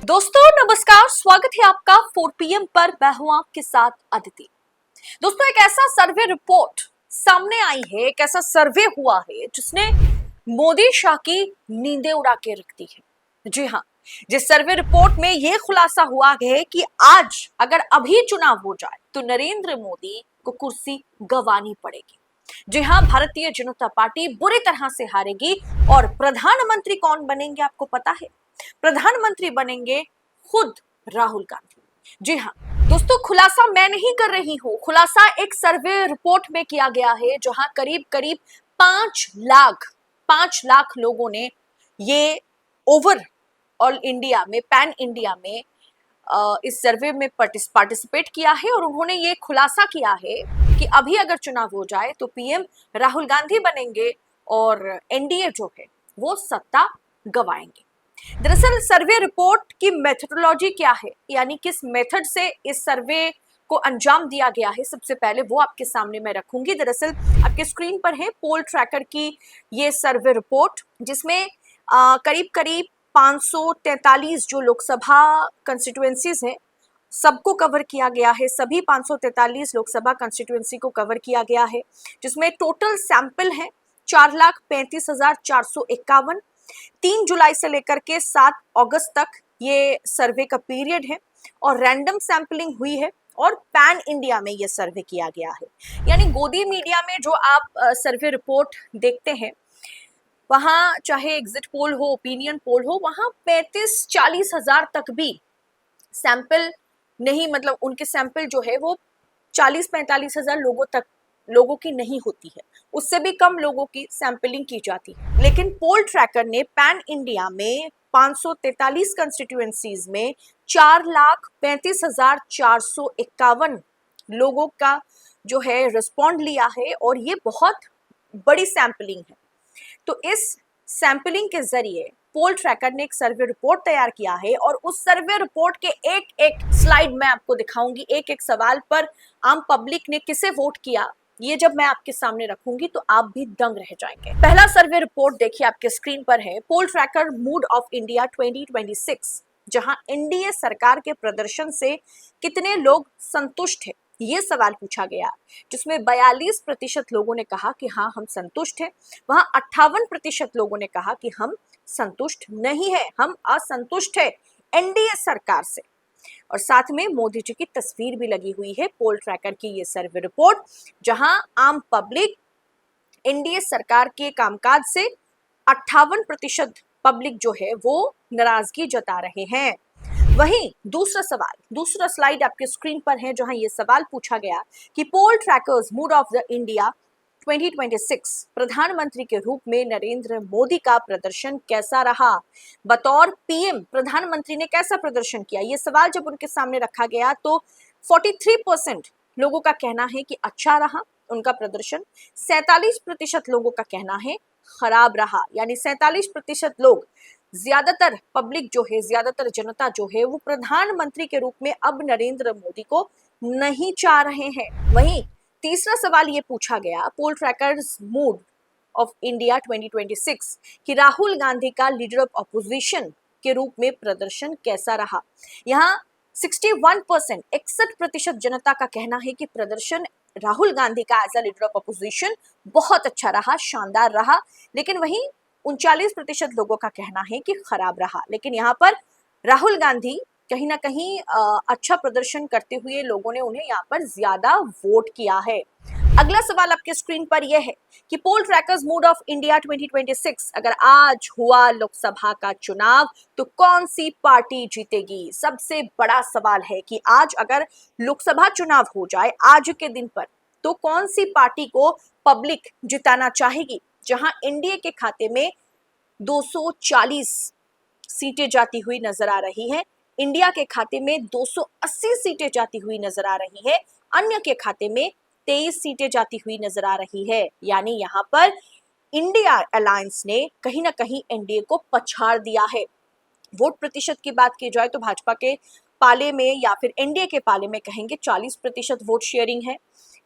दोस्तों नमस्कार, स्वागत है आपका 4 PM पर। मैं हूं आपके साथ अदिति। दोस्तों एक ऐसा सर्वे रिपोर्ट सामने आई है, एक ऐसा सर्वे हुआ है जिसने मोदी शाह की नींदें उड़ा के रख दी है। जी हाँ, जिस सर्वे रिपोर्ट में यह खुलासा हुआ है कि आज अगर अभी चुनाव हो जाए तो नरेंद्र मोदी को कुर्सी गंवानी पड़ेगी। जी हाँ, भारतीय जनता पार्टी बुरी तरह से हारेगी और प्रधानमंत्री कौन बनेंगे आपको पता है? प्रधानमंत्री बनेंगे खुद राहुल गांधी। जी हाँ दोस्तों, खुलासा मैं नहीं कर रही हूं, खुलासा एक सर्वे रिपोर्ट में किया गया है जहां करीब करीब 5 लाख लोगों ने ये ओवर ऑल इंडिया में, पैन इंडिया में इस सर्वे में पार्टिसिपेट किया है और उन्होंने ये खुलासा किया है कि अभी अगर चुनाव हो जाए तो पीएम राहुल गांधी बनेंगे और एनडीए जो है वो सत्ता गंवाएंगे। दरअसल सर्वे रिपोर्ट की मेथोडोलॉजी क्या है, यानी किस मेथड से इस सर्वे को अंजाम दिया गया है, सबसे पहले वो आपके सामने मैं रखूंगी। दरअसल आपके स्क्रीन पर है पोल ट्रैकर की ये सर्वे रिपोर्ट, जिसमें करीब करीब 543 जो लोकसभा कंस्टिट्यूएंसीज हैं सबको कवर किया गया है। सभी 543 लोकसभा कंस्टिट्यूएंसी को कवर किया गया है, जिसमें टोटल सैंपल है 4,35,451। 3 जुलाई से लेकर के 7 अगस्त तक ये सर्वे का पीरियड है और रैंडम सैंपलिंग हुई है और पैन इंडिया में ये सर्वे किया गया है। यानी गोदी मीडिया में जो आप सर्वे रिपोर्ट देखते हैं, वहां चाहे एग्जिट पोल हो, ओपिनियन पोल हो, वहां 35-40 हजार तक भी सैंपल नहीं, मतलब उनके सैंपल जो है वो 40-45 हजार लोगों की नहीं होती है, उससे भी कम लोगों की सैंपलिंग की जाती है। लेकिन पोल ट्रैकर ने पैन इंडिया में 543 कंस्टिट्यूएंसीज में 4,35,451 लोगों का जो है रिस्पॉन्ड लिया है और ये बहुत बड़ी सैंपलिंग है। तो इस सैंपलिंग के जरिए पोल ट्रैकर ने एक सर्वे रिपोर्ट तैयार किया है और उस सर्वे रिपोर्ट के एक एक स्लाइड मैं आपको दिखाऊंगी, एक एक सवाल पर आम पब्लिक ने किसे वोट किया, ये जब मैं आपके सामने रखूंगी तो आप भी दंग रह जाएंगे। पहला सर्वे रिपोर्ट देखिए, आपके स्क्रीन पर है, पोल ट्रैकर मूड ऑफ इंडिया 2026, जहां एनडीए सरकार के प्रदर्शन से कितने लोग संतुष्ट हैं, ये सवाल पूछा गया, जिसमें 42% लोगों ने कहा कि हाँ हम संतुष्ट हैं। वहां 58% लोगों ने कहा कि हम संतुष्ट नहीं है, हम असंतुष्ट है एनडीए सरकार से। और साथ में मोदी जी की तस्वीर भी लगी हुई है पोल ट्रैकर की ये सर्वे रिपोर्ट, जहां आम पब्लिक एनडीए सरकार के कामकाज से 58% पब्लिक जो है वो नाराजगी जता रहे हैं। वहीं दूसरा स्लाइड आपके स्क्रीन पर है, जहां ये सवाल पूछा गया कि poll trackers mood of the India 2026, प्रधानमंत्री के रूप में नरेंद्र मोदी का प्रदर्शन कैसा रहा, बतौर पीएम प्रधानमंत्री ने कैसा प्रदर्शन किया। ये सवाल जब उनके सामने रखा गया तो 43% लोगों का कहना है कि अच्छा रहा उनका प्रदर्शन, 47% लोगों का कहना है खराब रहा। यानी 47% लोग, ज्यादातर पब्लिक जो है, ज्यादातर जनता जो है वो प्रधानमंत्री के रूप में अब नरेंद्र मोदी को नहीं चाह रहे हैं। वहीं तीसरा सवाल ये पूछा गया, पोल ट्रैकर्स मूड ऑफ इंडिया 2026, कि राहुल गांधी का लीडर ऑफ अपोजिशन के रूप में प्रदर्शन कैसा रहा। यहाँ 61% जनता का कहना है कि प्रदर्शन राहुल गांधी का as a leader of opposition बहुत अच्छा रहा, शानदार रहा। लेकिन वहीं 39% लोगों का कहना है कि खराब रहा। लेकिन यहाँ पर राहुल गांधी कहीं ना कहीं अच्छा प्रदर्शन करते हुए लोगों ने उन्हें यहाँ पर ज्यादा वोट किया है। अगला सवाल आपके स्क्रीन पर यह है कि poll trackers mood of India 2026, अगर आज हुआ लोकसभा का चुनाव तो कौन सी पार्टी जीतेगी। सबसे बड़ा सवाल है कि आज अगर लोकसभा चुनाव हो जाए आज के दिन पर तो कौन सी पार्टी को पब्लिक जिताना चाहेगी, जहां एनडीए के खाते में 240 सीटें जाती हुई नजर आ रही हैं, इंडिया के खाते में 280 सीटें जाती हुई नजर आ रही है, अन्य के खाते में 23 सीटें जाती हुई नजर आ रही है। यानी यहाँ पर इंडिया अलायंस ने कहीं ना कहीं एनडीए को पछाड़ दिया है। वोट प्रतिशत की बात की जाए तो भाजपा के पाले में या फिर एनडीए के पाले में कहेंगे 40% वोट शेयरिंग है,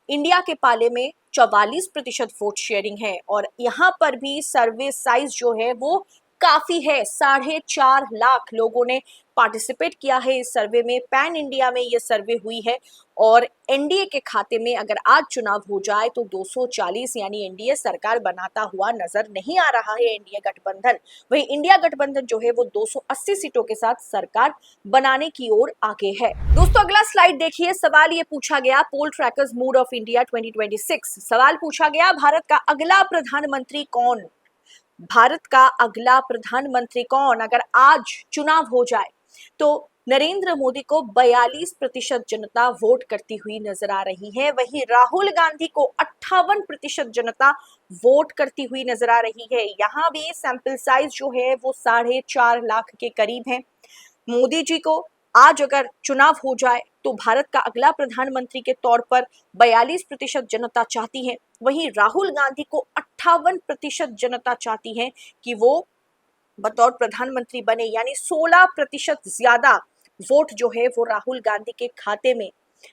इंडिया के पाले में 44% वोट शेयरिंग है। और यहाँ पर भी सर्वे साइज जो है वो काफी है। 4.5 लाख लोगों ने पार्टिसिपेट किया है इस सर्वे में। पैन इंडिया में ये सर्वे हुई है और एनडीए के खाते में अगर आज चुनाव हो जाए तो 240 यानी एनडीए सरकार बनाता हुआ नजर नहीं आ रहा है एनडीए गठबंधन। वहीं इंडिया गठबंधन जो है वो 280 सीटों के साथ सरकार बनाने की ओर आगे है। दोस्तों अगला स्लाइड देखिए। सवाल ये पूछा गया, पोल ट्रैकर्स मूड ऑफ इंडिया 2026। सवाल पूछा गया, भारत का अगला प्रधानमंत्री कौन? भारत का अगला प्रधानमंत्री कौन अगर आज चुनाव हो जाए? तो नरेंद्र मोदी को 42% जनता वोट करती हुई नजर आ रही है। वहीं राहुल गांधी को 58% जनता वोट करती हुई नजर आ रही है। यहाँ भी सैंपल साइज जो है वो 4.5 लाख के करीब है। मोदी जी को आज अगर चुनाव हो जाए तो भारत का अगला प्रधानमंत्री के तौर पर 42% जनता चाहती है। वहीं राहुल गांधी को 58% जनता चाहती है कि वो बतौर प्रधानमंत्री बने, यानी 16% ज्यादा वोट जो है वो राहुल गांधी के खाते में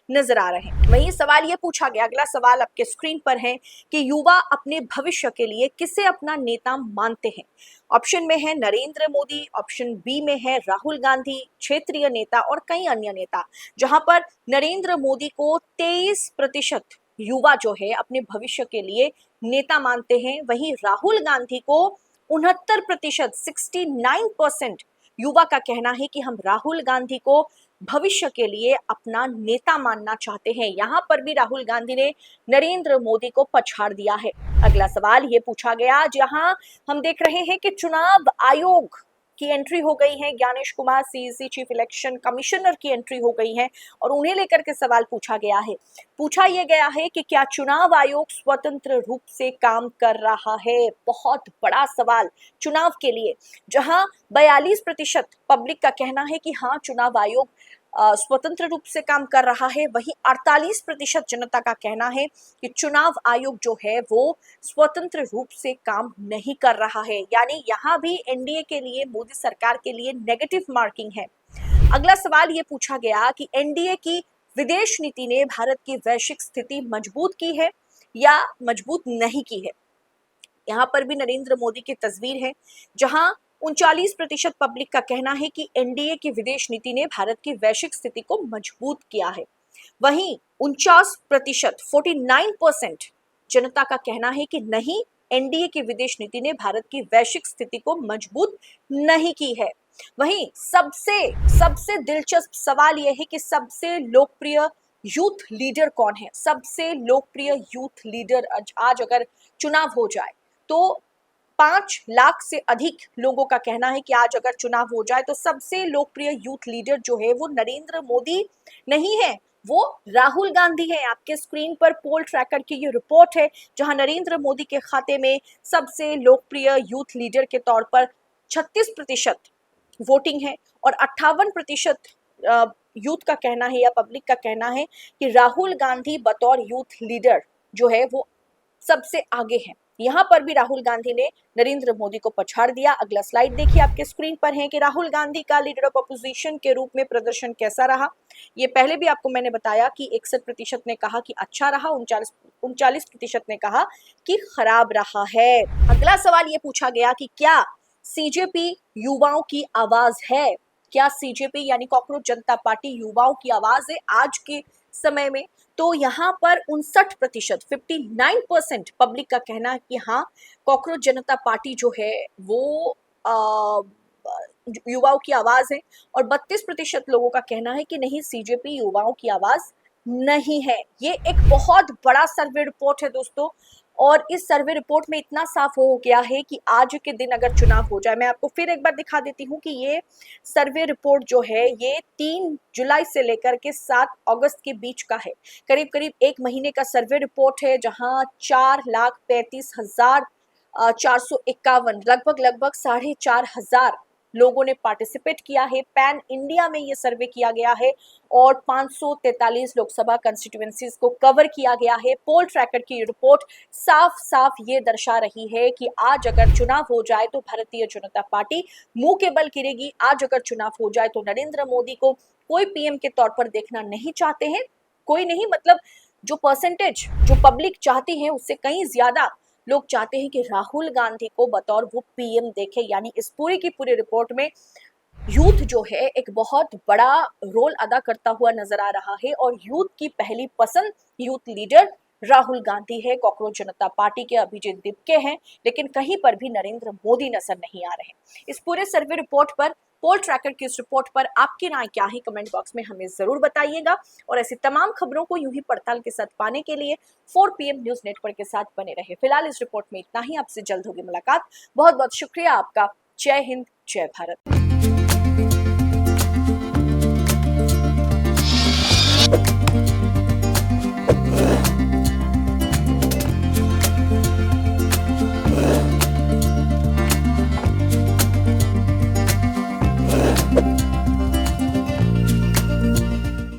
नजर आ रहे हैं। वही सवाल ये पूछा गया, अगला सवाल आपके स्क्रीन पर है कि युवा अपने भविष्य के लिए किसे अपना नेता मानते हैं? ऑप्शन में है नरेंद्र मोदी, ऑप्शन बी में है राहुल गांधी, क्षेत्रीय नेता और कई अन्य नेता। जहां पर नरेंद्र मोदी को 23% युवा जो है अपने भविष्य के लिए नेता मानते हैं। वहीं राहुल गांधी को 69%, 69% युवा का कहना है कि हम राहुल गांधी को भविष्य के लिए अपना नेता मानना चाहते हैं। यहां पर भी राहुल गांधी ने नरेंद्र मोदी को पछाड़ दिया है। अगला सवाल ये पूछा गया, जहां हम देख रहे हैं कि चुनाव आयोग की एंट्री हो गई है। Gyanesh Kumar CEC chief election commissioner की एंट्री हो गई है और उन्हें लेकर के सवाल पूछा गया है। पूछा यह गया है कि क्या चुनाव आयोग स्वतंत्र रूप से काम कर रहा है? बहुत बड़ा सवाल चुनाव के लिए, जहां 42% पब्लिक का कहना है कि हाँ चुनाव आयोग स्वतंत्र रूप से काम कर रहा है। वहीं 48% जनता का कहना है कि चुनाव आयोग जो है वो स्वतंत्र रूप से काम नहीं कर रहा है। यानी यहाँ भी एनडीए के लिए, मोदी सरकार के लिए नेगेटिव मार्किंग है। अगला सवाल ये पूछा गया कि एनडीए की विदेश नीति ने भारत की वैश्विक स्थिति मजबूत की है या मजबूत नहीं की है? यहाँ पर भी नरेंद्र मोदी की तस्वीर है, जहां 39% पब्लिक का कहना है कि एनडीए की विदेश नीति ने भारत की वैश्विक स्थिति को मजबूत किया है। वहीं 49%, 49% जनता का कहना है कि नहीं, एनडीए की विदेश नीति ने भारत की वैश्विक स्थिति को मजबूत नहीं की है। वहीं सबसे सबसे दिलचस्प सवाल यह है कि सबसे लोकप्रिय यूथ लीडर कौन है? सबसे लोकप्रिय यूथ लीडर आज अगर चुनाव हो जाए तो 5 लाख से अधिक लोगों का कहना है कि आज अगर चुनाव हो जाए तो सबसे लोकप्रिय यूथ लीडर जो है वो नरेंद्र मोदी नहीं है, वो राहुल गांधी है। आपके स्क्रीन पर पोल ट्रैकर की ये रिपोर्ट है, जहां नरेंद्र मोदी के खाते में सबसे लोकप्रिय यूथ लीडर के तौर पर 36% वोटिंग है और 58% यूथ का कहना है या पब्लिक का कहना है कि राहुल गांधी बतौर यूथ लीडर जो है वो सबसे आगे है। यहाँ पर भी राहुल गांधी ने नरेंद्र मोदी को पछाड़ दिया। अगला स्लाइड देखिए, आपके स्क्रीन पर है कि राहुल गांधी का लीडर ऑफ अपोजिशन के रूप में प्रदर्शन कैसा रहा। ये पहले भी आपको मैंने बताया कि 61% ने कहा कि अच्छा रहा, 39% ने कहा कि खराब रहा है। अगला सवाल ये पूछा गया कि क्या सीजेपी युवाओं की आवाज है? क्या सीजेपी यानी कॉकरोच जनता पार्टी युवाओं की आवाज है आज के समय में? तो यहाँ पर 59%, 59% पब्लिक का कहना है कि हाँ कॉकरोच जनता पार्टी जो है वो युवाओं की आवाज है और 32% लोगों का कहना है कि नहीं, सीजेपी युवाओं की आवाज नहीं है। ये एक बहुत बड़ा सर्वे रिपोर्ट है दोस्तों, और इस सर्वे रिपोर्ट में इतना साफ हो गया है कि आज के दिन अगर चुनाव हो जाए, मैं आपको फिर एक बार दिखा देती हूँ कि ये सर्वे रिपोर्ट जो है ये 3 जुलाई से लेकर के 7 अगस्त के बीच का है। करीब करीब 1 महीने का सर्वे रिपोर्ट है, जहां 4,35,451 लगभग 4,500 लोगों ने पार्टिसिपेट किया है। पैन इंडिया में ये सर्वे किया गया है और 543 लोकसभा कंस्टिट्यूएंसीज को कवर किया गया है। पोल ट्रैकर की रिपोर्ट साफ साफ ये दर्शा रही है कि आज अगर चुनाव हो जाए तो भारतीय जनता पार्टी मुंह के बल गिरेगी। आज अगर चुनाव हो जाए तो नरेंद्र मोदी को कोई पीएम के तौर पर देखना नहीं चाहते हैं, कोई नहीं, मतलब जो परसेंटेज जो पब्लिक चाहती है उससे कहीं ज्यादा लोग चाहते हैं कि राहुल गांधी को बतौर वो पीएम देखे, यानी इस पूरी की पूरी रिपोर्ट में यूथ जो है एक बहुत बड़ा रोल अदा करता हुआ नजर आ रहा है और यूथ की पहली पसंद यूथ लीडर राहुल गांधी है, कॉकरोच जनता पार्टी के अभिजीत दिपके हैं, लेकिन कहीं पर भी नरेंद्र मोदी नजर नहीं आ रहे। इस पूरे सर्वे रिपोर्ट पर, पोल ट्रैकर की इस रिपोर्ट पर आपकी राय क्या है, कमेंट बॉक्स में हमें जरूर बताइएगा। और ऐसी तमाम खबरों को यूं ही पड़ताल के साथ पाने के लिए 4 PM न्यूज नेटवर्क के साथ बने रहे। फिलहाल इस रिपोर्ट में इतना ही, आपसे जल्द होगी मुलाकात। बहुत बहुत शुक्रिया आपका। जय हिंद, जय भारत।